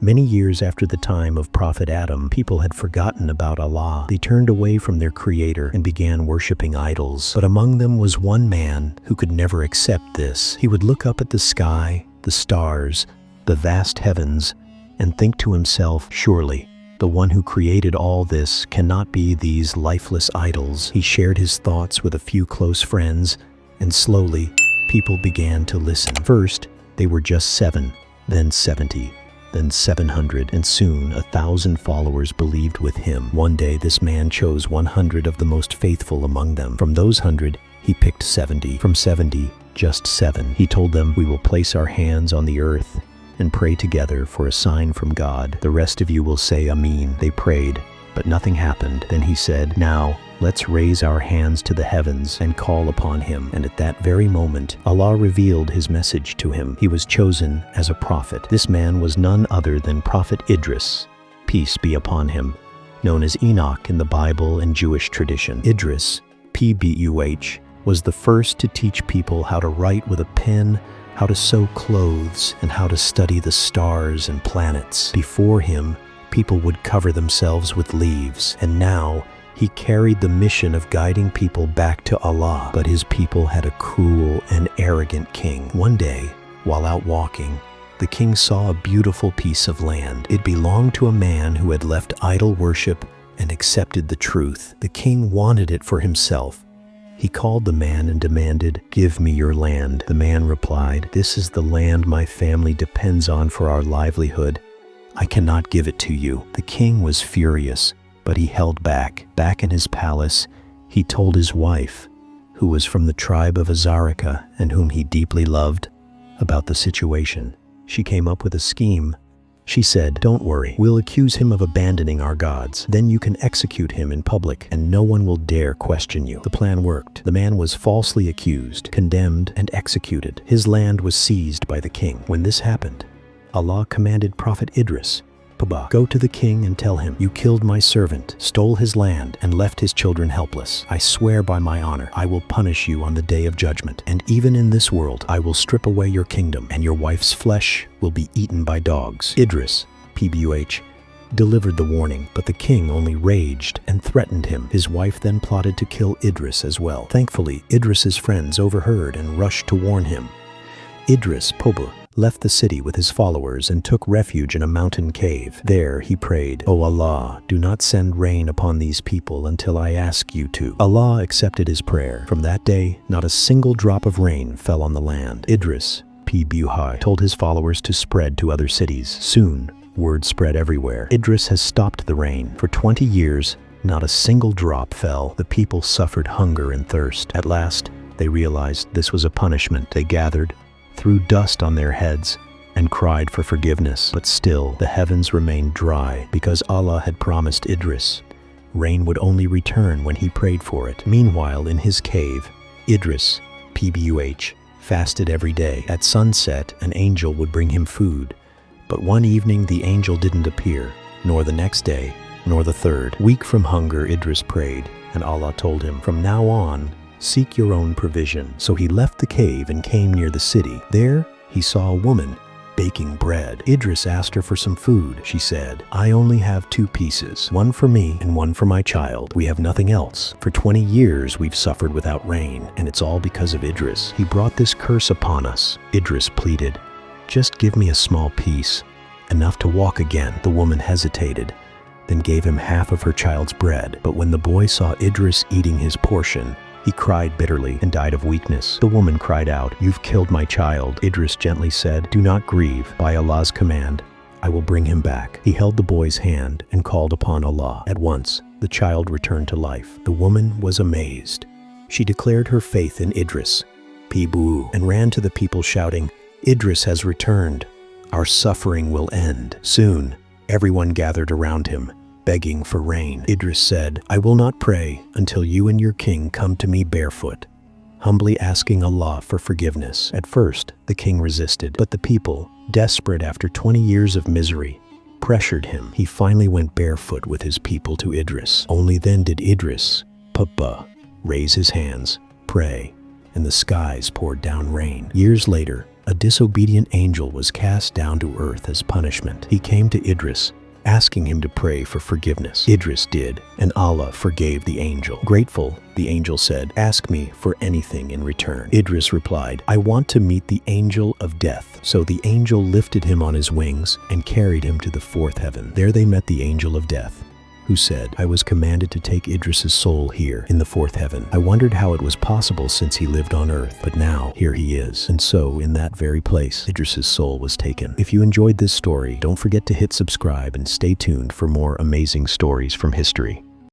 Many years after the time of Prophet Adam, people had forgotten about Allah. They turned away from their Creator and began worshiping idols. But among them was one man who could never accept this. He would look up at the sky, the stars, the vast heavens, and think to himself, surely, the one who created all this cannot be these lifeless idols. He shared his thoughts with a few close friends, and slowly, people began to listen. First, they were just 7, then 70, then 700, and soon 1,000 followers believed with him. One day, this man chose 100 of the most faithful among them. From those 100, he picked 70. From 70, just 7. He told them, "We will place our hands on the earth and pray together for a sign from God. The rest of you will say Amen." They prayed, but nothing happened. Then he said, "Now, let's raise our hands to the heavens and call upon him." And at that very moment, Allah revealed his message to him. He was chosen as a prophet. This man was none other than Prophet Idris, peace be upon him, known as Enoch in the Bible and Jewish tradition. Idris, Pbuh, was the first to teach people how to write with a pen, how to sew clothes, and how to study the stars and planets. Before him, people would cover themselves with leaves, and now he carried the mission of guiding people back to Allah. But his people had a cruel and arrogant king. One day, while out walking, the king saw a beautiful piece of land. It belonged to a man who had left idol worship and accepted the truth. The king wanted it for himself. He called the man and demanded, "Give me your land." The man replied, "This is the land my family depends on for our livelihood. I cannot give it to you." The king was furious, but he held back. Back in his palace, he told his wife, who was from the tribe of Azarika and whom he deeply loved, about the situation. She came up with a scheme. She said, "Don't worry, we'll accuse him of abandoning our gods. Then you can execute him in public, and no one will dare question you." The plan worked. The man was falsely accused, condemned, and executed. His land was seized by the king. When this happened, Allah commanded Prophet Idris, "Go to the king and tell him, you killed my servant, stole his land, and left his children helpless. I swear by my honor, I will punish you on the day of judgment. And even in this world, I will strip away your kingdom, and your wife's flesh will be eaten by dogs." Idris, Pbuh, delivered the warning, but the king only raged and threatened him. His wife then plotted to kill Idris as well. Thankfully, Idris's friends overheard and rushed to warn him. Idris, Pbuh, left the city with his followers and took refuge in a mountain cave. There he prayed, "O Allah, do not send rain upon these people until I ask you to." Allah accepted his prayer. From that day, not a single drop of rain fell on the land. Idris, Pbuh, told his followers to spread to other cities. Soon, word spread everywhere. Idris has stopped the rain. For 20 years, not a single drop fell. The people suffered hunger and thirst. At last, they realized this was a punishment. They gathered, threw dust on their heads, and cried for forgiveness. But still, the heavens remained dry because Allah had promised Idris rain would only return when he prayed for it. Meanwhile, in his cave, Idris, Pbuh, fasted every day. At sunset, an angel would bring him food. But one evening, the angel didn't appear, nor the next day, nor the third. Weak from hunger, Idris prayed, and Allah told him, "From now on, seek your own provision." So he left the cave and came near the city. There, he saw a woman baking bread. Idris asked her for some food. She said, "I only have 2 pieces, one for me and one for my child. We have nothing else. For 20 years we've suffered without rain, and it's all because of Idris. He brought this curse upon us." Idris pleaded, "Just give me a small piece, enough to walk again." The woman hesitated, then gave him half of her child's bread. But when the boy saw Idris eating his portion, he cried bitterly and died of weakness. The woman cried out, "You've killed my child." Idris gently said, "Do not grieve. By Allah's command, I will bring him back." He held the boy's hand and called upon Allah. At once, the child returned to life. The woman was amazed. She declared her faith in Idris, Pbuh, and ran to the people shouting, "Idris has returned. Our suffering will end." Soon, everyone gathered around him, begging for rain. Idris said, "I will not pray until you and your king come to me barefoot, humbly asking Allah for forgiveness." At first, the king resisted, but the people, desperate after 20 years of misery, pressured him. He finally went barefoot with his people to Idris. Only then did Idris, raise his hands, pray, and the skies poured down rain. Years later, A disobedient angel was cast down to earth as punishment. He came to Idris, asking him to pray for forgiveness. Idris did, and Allah forgave the angel. Grateful, the angel said, "Ask me for anything in return." Idris replied, "I want to meet the angel of death." So the angel lifted him on his wings and carried him to the fourth heaven. There they met the angel of death, who said, "I was commanded to take Idris's soul here in the fourth heaven. I wondered how it was possible since he lived on earth, but now here he is." And so, in that very place, Idris's soul was taken. If you enjoyed this story, don't forget to hit subscribe and stay tuned for more amazing stories from history.